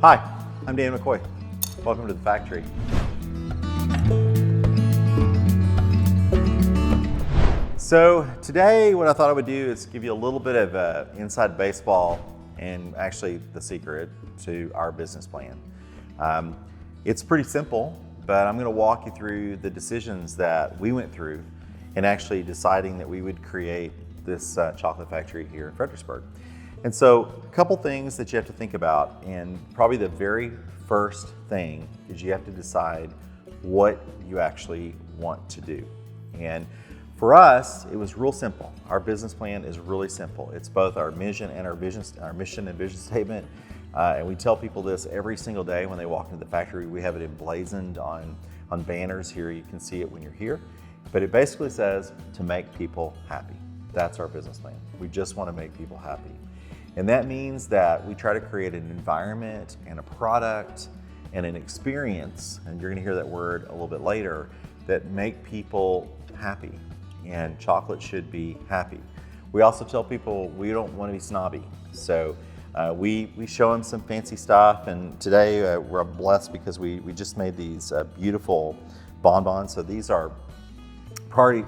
Hi, I'm Dan McCoy. Welcome to the factory. So today what I thought I would do is give you a little bit of inside baseball and actually the secret to our business plan. It's pretty simple, but I'm going to walk you through the decisions that we went through in actually deciding that we would create this chocolate factory here in Fredericksburg. And so a couple things that you have to think about, and probably the very first thing is you have to decide what you actually want to do. And for us, it was real simple. Our business plan is really simple. It's both our mission and our mission and vision statement. And we tell people this every single day when they walk into the factory. We have it emblazoned on banners here. You can see it when you're here. But it basically says to make people happy. That's our business plan. We just want to make people happy. And that means that we try to create an environment and a product and an experience, and you're going to hear that word a little bit later, that make people happy. And chocolate should be happy. We also tell people we don't want to be snobby. So we show them some fancy stuff, and today we're blessed because we just made these beautiful bonbons. So these are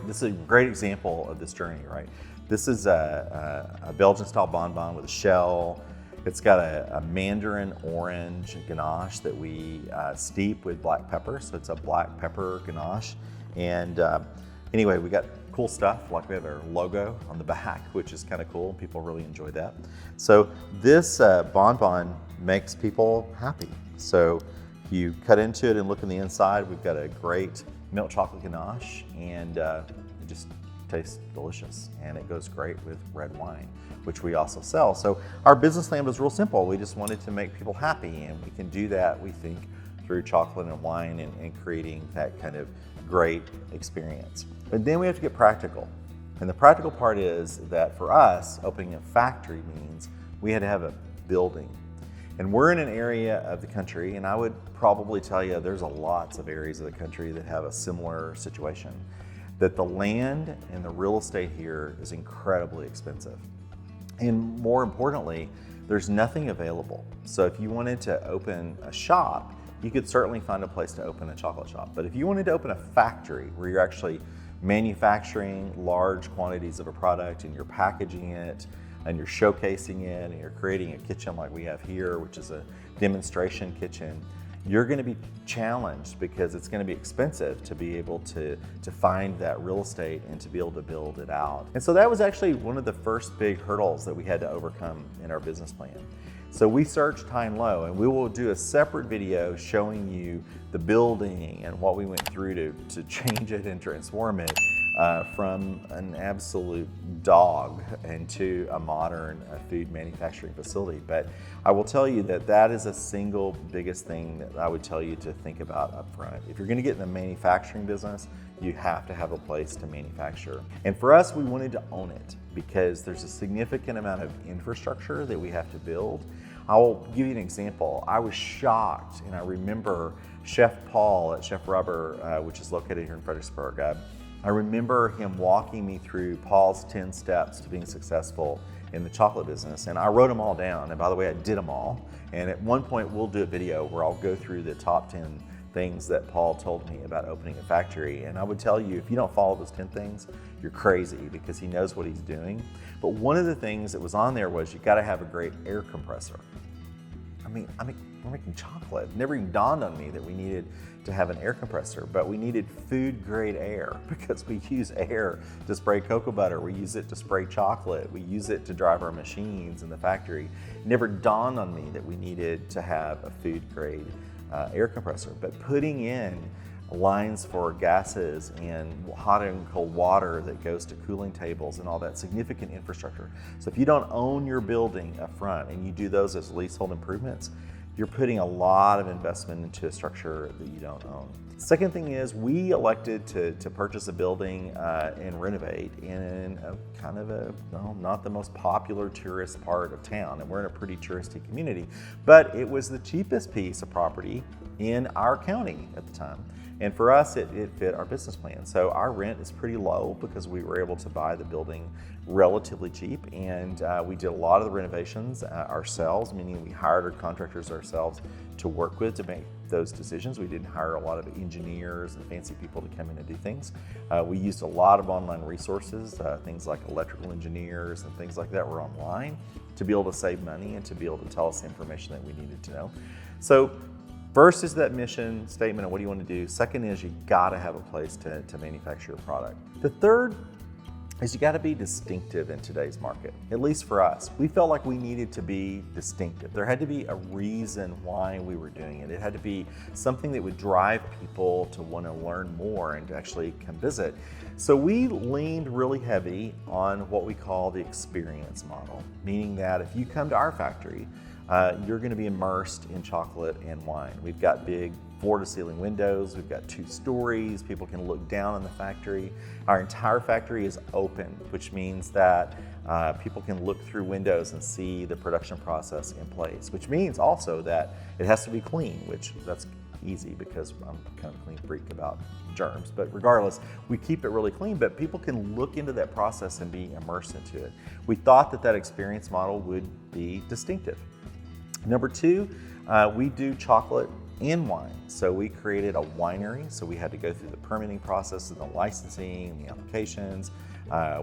this is a great example of this journey, right? This is a Belgian-style bonbon with a shell. It's got a mandarin orange ganache that we steep with black pepper. So it's a black pepper ganache. And anyway, we got cool stuff, like we have our logo on the back, which is kind of cool. People really enjoy that. So this bonbon makes people happy. So if you cut into it and look on the inside, we've got a great milk chocolate ganache, and it just tastes delicious, and it goes great with red wine, which we also sell. So our business plan was real simple. We just wanted to make people happy, and we can do that, we think, through chocolate and wine and creating that kind of great experience. But then we have to get practical. And the practical part is that for us, opening a factory means we had to have a building. And we're in an area of the country, and I would probably tell you there's lots of areas of the country that have a similar situation, that the land and the real estate here is incredibly expensive. And more importantly, there's nothing available. So if you wanted to open a shop, you could certainly find a place to open a chocolate shop. But if you wanted to open a factory where you're actually manufacturing large quantities of a product and you're packaging it and you're showcasing it and you're creating a kitchen like we have here, which is a demonstration kitchen, you're going to be challenged because it's going to be expensive to be able to find that real estate and to be able to build it out. And so that was actually one of the first big hurdles that we had to overcome in our business plan. So we searched high and low, and we will do a separate video showing you the building and what we went through to change it and transform it from an absolute dog into a modern food manufacturing facility. But I will tell you that that is a single biggest thing that I would tell you to think about up front. If you're going to get in the manufacturing business, you have to have a place to manufacture. And for us, we wanted to own it because there's a significant amount of infrastructure that we have to build. I'll give you an example. I was shocked, and I remember Chef Paul at Chef Rubber, which is located here in Fredericksburg. I remember him walking me through Paul's 10 steps to being successful in the chocolate business, and I wrote them all down. And by the way, I did them all. And at one point, we'll do a video where I'll go through the top 10 things that Paul told me about opening a factory. And I would tell you, if you don't follow those 10 things, you're crazy, because he knows what he's doing. But one of the things that was on there was you got to have a great air compressor. We're making chocolate. It never even dawned on me that we needed to have an air compressor, but we needed food grade air because we use air to spray cocoa butter. We use it to spray chocolate. We use it to drive our machines in the factory. It never dawned on me that we needed to have a food grade air compressor. But putting in lines for gases and hot and cold water that goes to cooling tables and all that significant infrastructure. So if you don't own your building up front and you do those as leasehold improvements, you're putting a lot of investment into a structure that you don't own. Second thing is, we elected to purchase a building and renovate in not the most popular tourist part of town, and we're in a pretty touristy community, but it was the cheapest piece of property in our county at the time. And for us, it fit our business plan. So our rent is pretty low because we were able to buy the building relatively cheap. And we did a lot of the renovations ourselves, meaning we hired our contractors ourselves to work with to make those decisions. We didn't hire a lot of engineers and fancy people to come in and do things. We used a lot of online resources, things like electrical engineers and things like that were online to be able to save money and to be able to tell us the information that we needed to know. So first is that mission statement of what do you want to do. Second is you gotta have a place to manufacture your product. The third is you gotta be distinctive in today's market, at least for us. We felt like we needed to be distinctive. There had to be a reason why we were doing it. It had to be something that would drive people to want to learn more and to actually come visit. So we leaned really heavy on what we call the experience model, meaning that if you come to our factory, you're going to be immersed in chocolate and wine. We've got big floor-to-ceiling windows. We've got 2 stories. People can look down on the factory. Our entire factory is open, which means that people can look through windows and see the production process in place, which means also that it has to be clean, which that's easy because I'm kind of a clean freak about germs. But regardless, we keep it really clean, but people can look into that process and be immersed into it. We thought that that experience model would be distinctive. Number 2, we do chocolate and wine. So we created a winery. So we had to go through the permitting process and the licensing and the applications.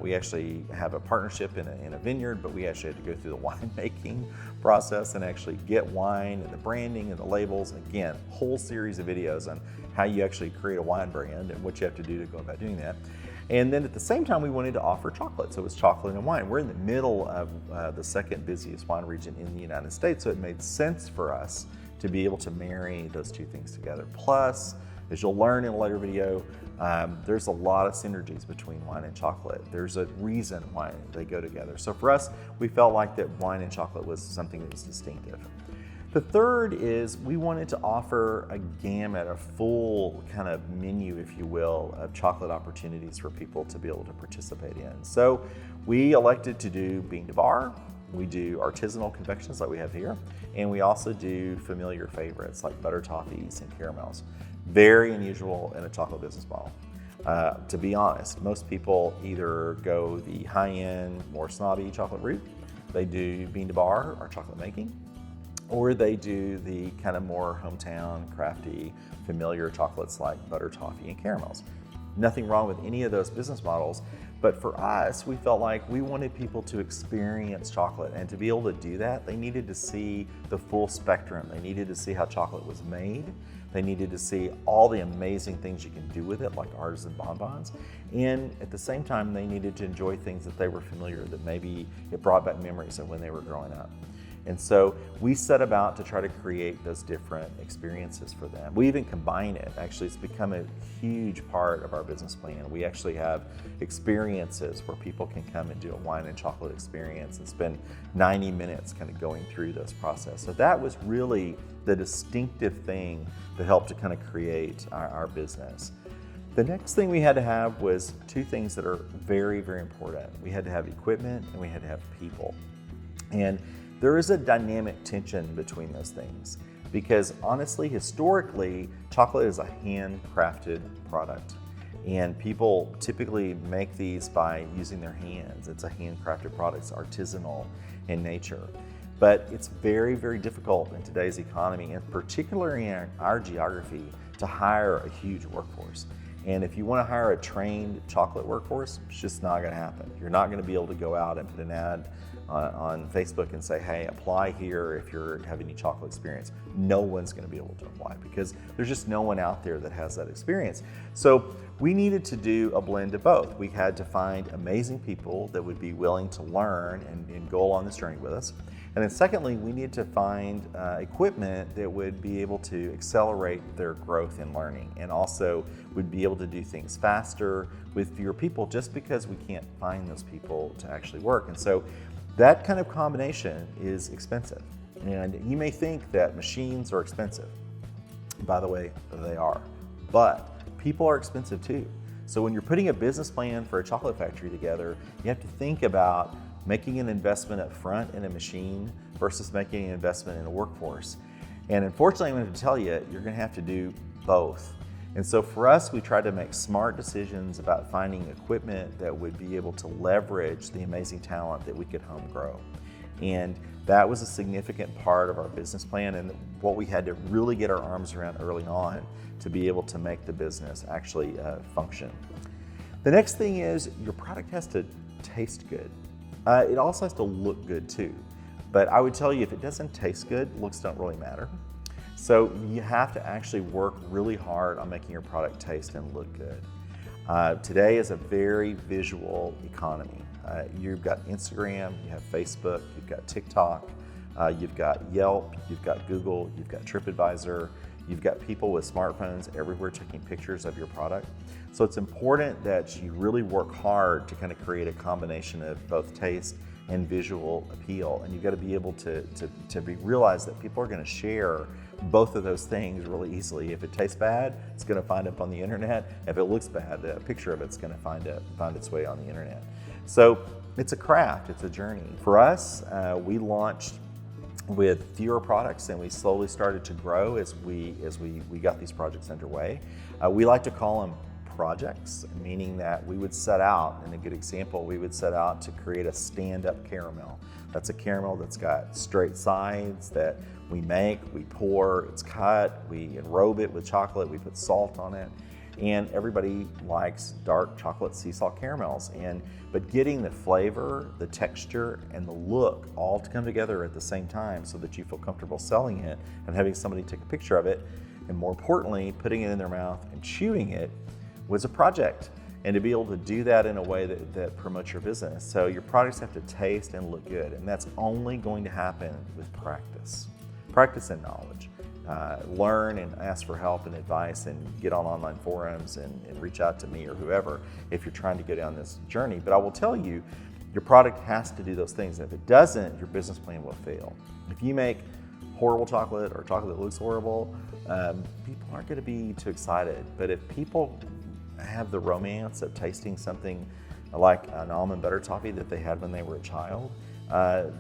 We actually have a partnership in a vineyard, but we actually had to go through the winemaking process and actually get wine and the branding and the labels. Again, a whole series of videos on how you actually create a wine brand and what you have to do to go about doing that. And then at the same time, we wanted to offer chocolate. So it was chocolate and wine. We're in the middle of the second busiest wine region in the United States. So it made sense for us to be able to marry those 2 things together. Plus, as you'll learn in a later video, there's a lot of synergies between wine and chocolate. There's a reason why they go together. So for us, we felt like that wine and chocolate was something that was distinctive. The third is we wanted to offer a gamut, a full kind of menu, if you will, of chocolate opportunities for people to be able to participate in. So we elected to do bean to bar, we do artisanal confections like we have here, and we also do familiar favorites like butter toffees and caramels. Very unusual in a chocolate business model. To be honest, most people either go the high-end, more snobby chocolate route, they do bean to bar or chocolate making, or they do the kind of more hometown, crafty, familiar chocolates like butter toffee and caramels. Nothing wrong with any of those business models, but for us, we felt like we wanted people to experience chocolate, and to be able to do that, they needed to see the full spectrum. They needed to see how chocolate was made. They needed to see all the amazing things you can do with it, like artisan bonbons. And at the same time, they needed to enjoy things that they were familiar, that maybe it brought back memories of when they were growing up. And so we set about to try to create those different experiences for them. We even combine it. Actually, it's become a huge part of our business plan. We actually have experiences where people can come and do a wine and chocolate experience and spend 90 minutes kind of going through this process. So that was really the distinctive thing that helped to kind of create our business. The next thing we had to have was 2 things that are very, very important. We had to have equipment and we had to have people. And there is a dynamic tension between those things because honestly, historically, chocolate is a handcrafted product. And people typically make these by using their hands. It's a handcrafted product, it's artisanal in nature. But it's very, very difficult in today's economy, and particularly in our geography, to hire a huge workforce. And if you want to hire a trained chocolate workforce, it's just not going to happen. You're not going to be able to go out and put an ad on Facebook and say, hey, apply here if you have any chocolate experience. No one's going to be able to apply because there's just no one out there that has that experience. So we needed to do a blend of both. We had to find amazing people that would be willing to learn and go along this journey with us. And then secondly, we needed to find equipment that would be able to accelerate their growth in learning and also would be able to do things faster with fewer people just because we can't find those people to actually work. And so that kind of combination is expensive. And you may think that machines are expensive. By the way, they are. But people are expensive too. So when you're putting a business plan for a chocolate factory together, you have to think about making an investment up front in a machine versus making an investment in a workforce. And unfortunately, I'm going to tell you, you're going to have to do both. And so for us, we tried to make smart decisions about finding equipment that would be able to leverage the amazing talent that we could home grow. And that was a significant part of our business plan and what we had to really get our arms around early on to be able to make the business actually function. The next thing is your product has to taste good. It also has to look good too. But I would tell you, if it doesn't taste good, looks don't really matter. So you have to actually work really hard on making your product taste and look good. Today is a very visual economy. You've got Instagram, you have Facebook, you've got TikTok, you've got Yelp, you've got Google, you've got TripAdvisor, you've got people with smartphones everywhere taking pictures of your product. So it's important that you really work hard to kind of create a combination of both taste and visual appeal. And you've got to be able to realize that people are going to share both of those things really easily. If it tastes bad, it's going to find up on the internet. If it looks bad, a picture of it's going to find its way on the internet. So it's a craft, it's a journey. For us, we launched with fewer products and we slowly started to grow as we got these projects underway. We like to call them projects, meaning that we would set out, and a good example, we would set out to create a stand-up caramel. That's a caramel that's got straight sides that we make, we pour, it's cut, we enrobe it with chocolate, we put salt on it, and everybody likes dark chocolate sea salt caramels. But getting the flavor, the texture, and the look all to come together at the same time so that you feel comfortable selling it and having somebody take a picture of it, and more importantly, putting it in their mouth and chewing it was a project. And to be able to do that in a way that promotes your business. So your products have to taste and look good, and that's only going to happen with practice. Practice and knowledge. Learn and ask for help and advice and get on online forums and reach out to me or whoever if you're trying to go down this journey. But I will tell you, your product has to do those things. And if it doesn't, your business plan will fail. If you make horrible chocolate or chocolate that looks horrible, people aren't going to be too excited. But if people have the romance of tasting something like an almond butter toffee that they had when they were a child,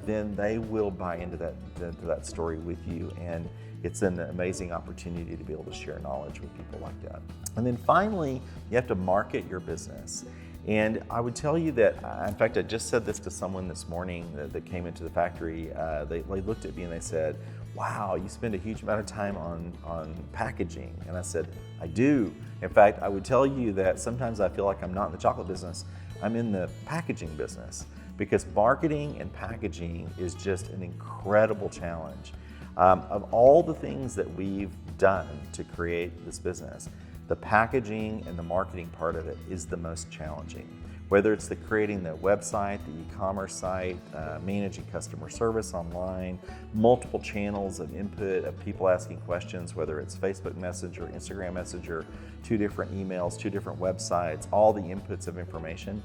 then they will buy into that story with you, and it's an amazing opportunity to be able to share knowledge with people like that. And then finally, you have to market your business. And I would tell you that, in fact, I just said this to someone this morning that came into the factory. They looked at me and they said, "Wow, you spend a huge amount of time on packaging." And I said, "I do. In fact, I would tell you that sometimes I feel like I'm not in the chocolate business, I'm in the packaging business, because marketing and packaging is just an incredible challenge. Of all the things that we've done to create this business, the packaging and the marketing part of it is the most challenging. Whether it's creating the website, the e-commerce site, managing customer service online, multiple channels of input of people asking questions, whether it's Facebook Messenger, Instagram Messenger, 2 different emails, 2 different websites, all the inputs of information.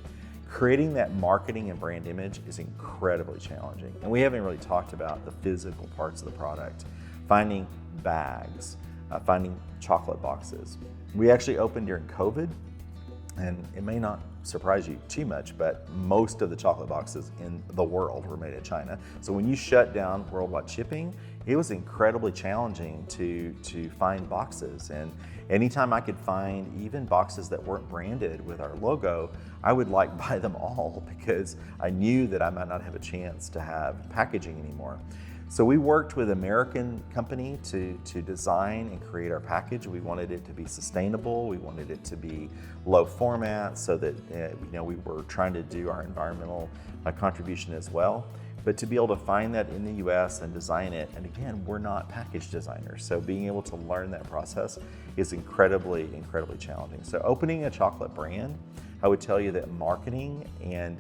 Creating that marketing and brand image is incredibly challenging. And we haven't really talked about the physical parts of the product. Finding bags, finding chocolate boxes. We actually opened during COVID, and it may not surprise you too much, but most of the chocolate boxes in the world were made in China. So when you shut down worldwide shipping, it was incredibly challenging to find boxes. And anytime I could find even boxes that weren't branded with our logo, I would buy them all, because I knew that I might not have a chance to have packaging anymore. So we worked with an American company to design and create our package. We wanted it to be sustainable. We wanted it to be low format, so that we were trying to do our environmental contribution as well. But to be able to find that in the US and design it, and again, we're not package designers, so being able to learn that process is incredibly, incredibly challenging. So opening a chocolate brand, I would tell you that marketing and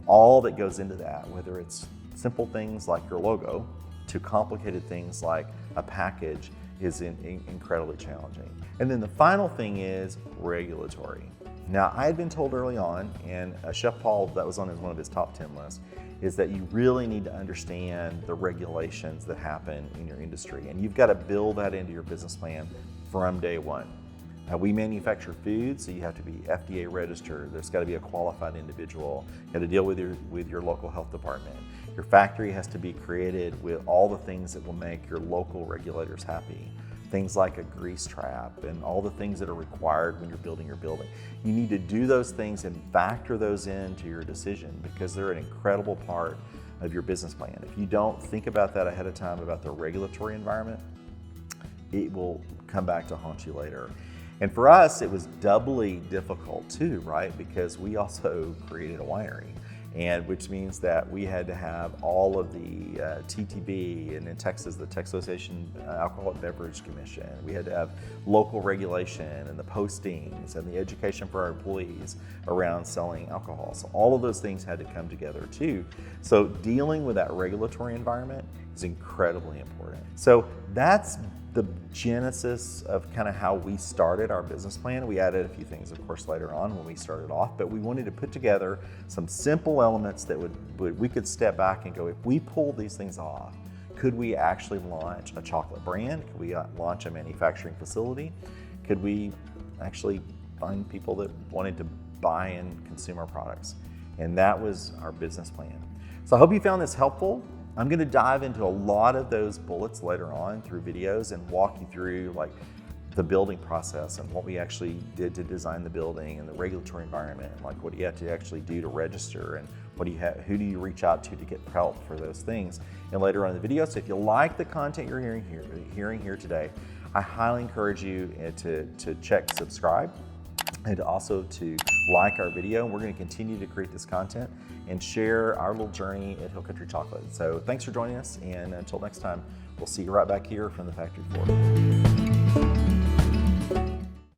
all that goes into that, whether it's simple things like your logo to complicated things like a package, is incredibly challenging. And then the final thing is regulatory. Now, I had been told early on, and Chef Paul, that was on one of his top 10 lists, is that you really need to understand the regulations that happen in your industry. And you've got to build that into your business plan from day one. We manufacture food, so you have to be FDA registered. There's got to be a qualified individual. You got to deal with your local health department. You Your factory has to be created with all the things that will make your local regulators happy. Things like a grease trap and all the things that are required when you're building your building. You need to do those things and factor those into your decision because they're an incredible part of your business plan. If you don't think about that ahead of time about the regulatory environment, it will come back to haunt you later. And for us, it was doubly difficult too, right? Because we also created a winery, and which means that we had to have all of the TTB, and in Texas, the Texas Association Alcoholic Beverage Commission. We had to have local regulation and the postings and the education for our employees around selling alcohol. So all of those things had to come together too. So dealing with that regulatory environment is incredibly important. So that's the genesis of kind of how we started our business plan. We added a few things, of course, later on when we started off, but we wanted to put together some simple elements that we could step back and go, if we pull these things off, could we actually launch a chocolate brand? Could we launch a manufacturing facility? Could we actually find people that wanted to buy and consume our products? And that was our business plan. So I hope you found this helpful. I'm going to dive into a lot of those bullets later on through videos and walk you through like the building process and what we actually did to design the building and the regulatory environment, and like what do you have to actually do to register, and who do you reach out to get help for those things, and later on in the video. So if you like the content you're hearing here today, I highly encourage you to check subscribe and also to like our video. We're going to continue to create this content and share our little journey at Hill Country Chocolate. So thanks for joining us, and until next time, we'll see you right back here from the factory floor.